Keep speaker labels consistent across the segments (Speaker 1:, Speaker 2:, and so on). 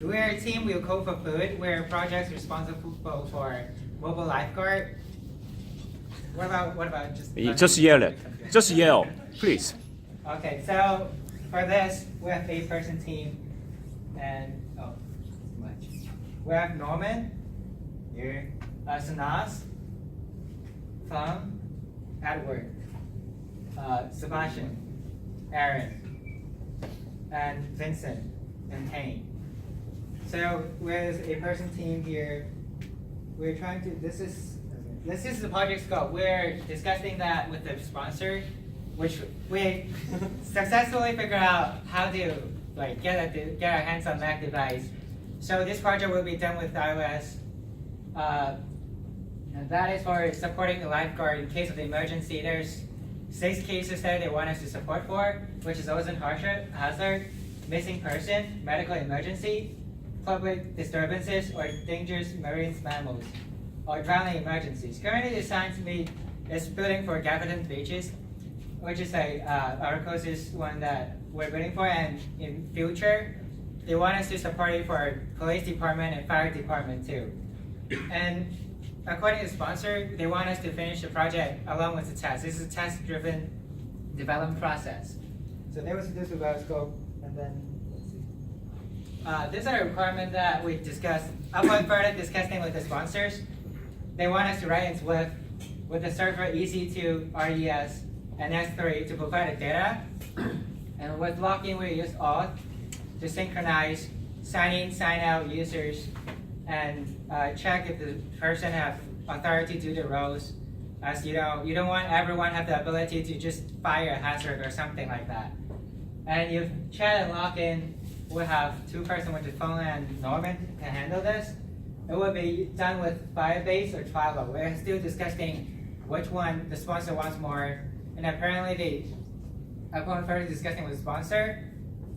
Speaker 1: We're a team, WillCodeForFood. We're projects responsible for mobile lifeguard. What about
Speaker 2: Just yell it. Just yell, please.
Speaker 1: Okay, so for this, we have 8-person team, and too much. We have Norman, here, Sanaz, Tom, Edward, Sebastian, Aaron, and Vincent, and Kane. So with a person team here, we're trying to, this is the project scope. We're discussing that with the sponsor, which we successfully figured out how to get our hands on Mac device. So this project will be done with iOS. And that is for supporting the lifeguard in case of emergency. There's 6 cases that they want us to support for, which is ozone hazard, missing person, medical emergency, public disturbances, or dangerous marine mammals, or drowning emergencies. Currently, the science meet is building for Gaviton beaches, which is our closest one that we're building for, and in future, they want us to support it for police department and fire department too. And according to the sponsor, they want us to finish the project along with the test. This is a test-driven development process. So there was this about scope, and then these are the requirements that we discussed. Upon further discussing with the sponsors, they want us to write in Swift with the server EC2, RES, and S3 to provide the data. And with login, we use auth to synchronize sign in, sign out users, and check if the person have authority to do the roles. As you don't want everyone have the ability to just fire a hazard or something like that. And if chat and login, we have 2-person with the phone and Norman can handle this. It will be done with Firebase or Twilo. We're still discussing which one the sponsor wants more. And apparently, upon further discussing with the sponsor,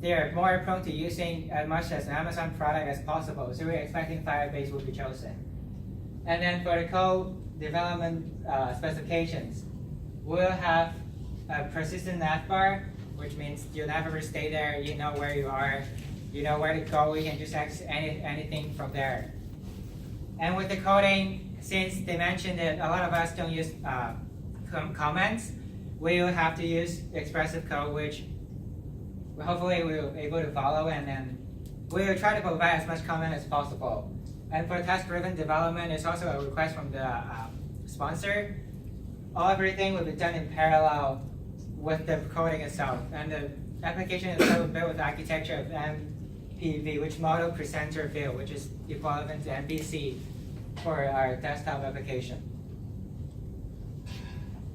Speaker 1: they are more prone to using as much as an Amazon product as possible. So we're expecting Firebase will be chosen. And then for the code development specifications, we'll have a persistent navbar, which means you'll never stay there. You know where you are, you know where to go. You can just access anything from there. And with the coding, since they mentioned that a lot of us don't use comments, we will have to use expressive code, which hopefully we'll be able to follow, and then we will try to provide as much comment as possible. And for test-driven development, it's also a request from the sponsor. Everything will be done in parallel with the coding itself. And the application is also built with the architecture of MPV, which model presenter view, which is equivalent to MPC for our desktop application.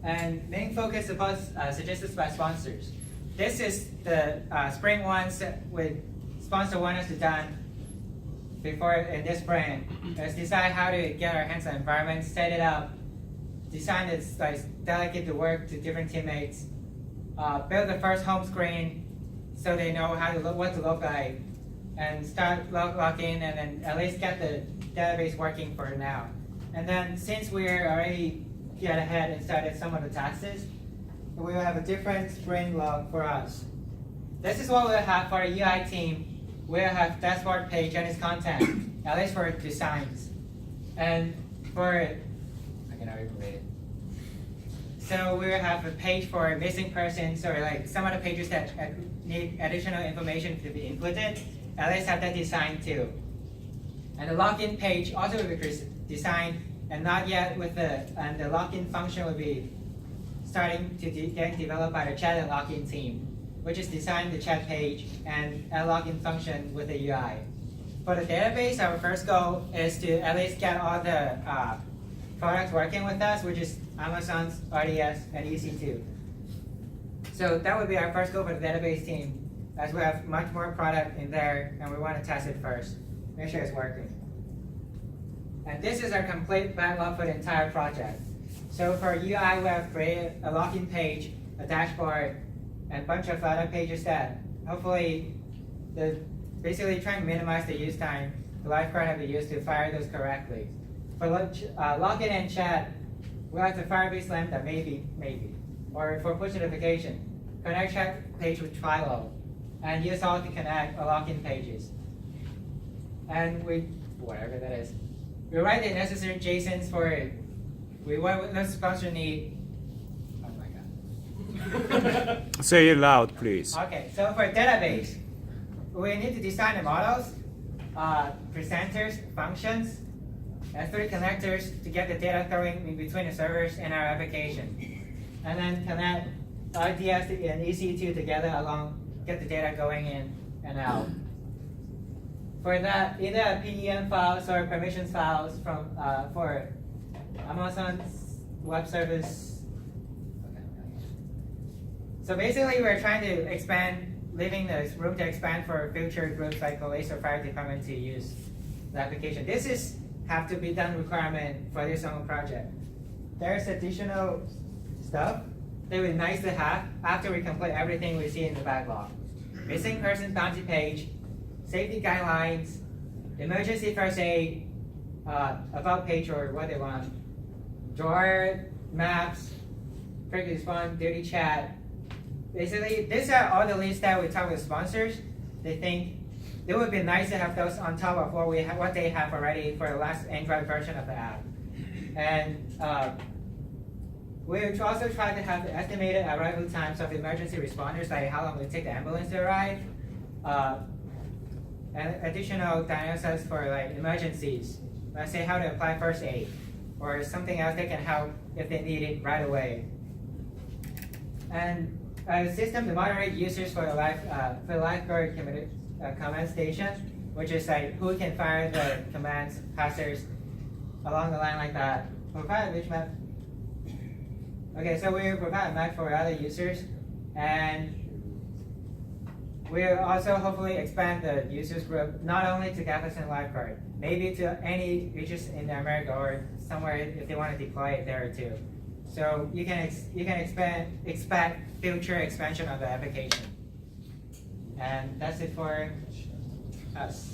Speaker 1: And main focus was suggested by sponsors. This is the spring ones that sponsor want us to done before in this spring. Is decide how to get our hands on the environment, set it up, design it, delegate the work to different teammates, build the first home screen so they know what to look like, and start logging, and then at least get the database working for now. And then since we're already get ahead and started some of the tasks, we will have a different spring log for us. This is what we'll have for our UI team. We'll have dashboard page and its content, at least for designs. And for, I cannot even read it. So we'll have a page for missing persons, or like some of the pages that need additional information to be inputted, at least have that designed too. And the login page also will be designed, and not yet with and the login function will be starting to get developed by the chat and login team, which is design the chat page and a login function with the UI. For the database, our first goal is to at least get all the products working with us, which is Amazon's RDS and EC2. So that would be our first goal for the database team, as we have much more product in there and we want to test it first, make sure it's working. And this is our complete backlog for the entire project. So for UI, we have created a login page, a dashboard, and a bunch of other pages that hopefully basically trying to minimize the use time the lifeguard have to use to fire those correctly. For login and chat, we have the Firebase Lambda, maybe. Or for push notification, connect chat page with Twilo, and use all to connect or login pages. and whatever that is, we write the necessary JSONs for it. What the sponsor need. Oh my god.
Speaker 2: Say it loud, please.
Speaker 1: Okay, so for database, we need to design the models, presenters, functions, and 3 connectors to get the data going in between the servers and our application. And then connect RDS and EC2 together along, get the data going in and out. For that, either PEM files or permissions files from for Amazon's Web Service. So basically, we're trying to expand, leaving the room to expand for future groups like police or fire department to use the application. This is have to be done requirement for this own project. There's additional stuff that would be nice to have after we complete everything we see in the backlog. Missing person bounty page, safety guidelines, emergency first aid, about page or what they want, drawer, maps, quick response, duty chat. Basically, these are all the lists that we talk with sponsors. They think it would be nice to have those on top of what they have already for the last Android version of the app. And we also try to have the estimated arrival times of emergency responders, like how long it will take the ambulance to arrive, and additional diagnosis for like emergencies. Let's say how to apply first aid, or something else that can help if they need it right away. And a system to moderate users for the lifeguard command station, which is like who can fire the commands, passers along the line like that. Provide which map? Okay, so we provide a map for other users, and we'll also hopefully expand the users group not only to Jefferson Lifeguard, maybe to any regions in America or somewhere if they want to deploy it there too. So you can expect future expansion of the application. And that's it for us.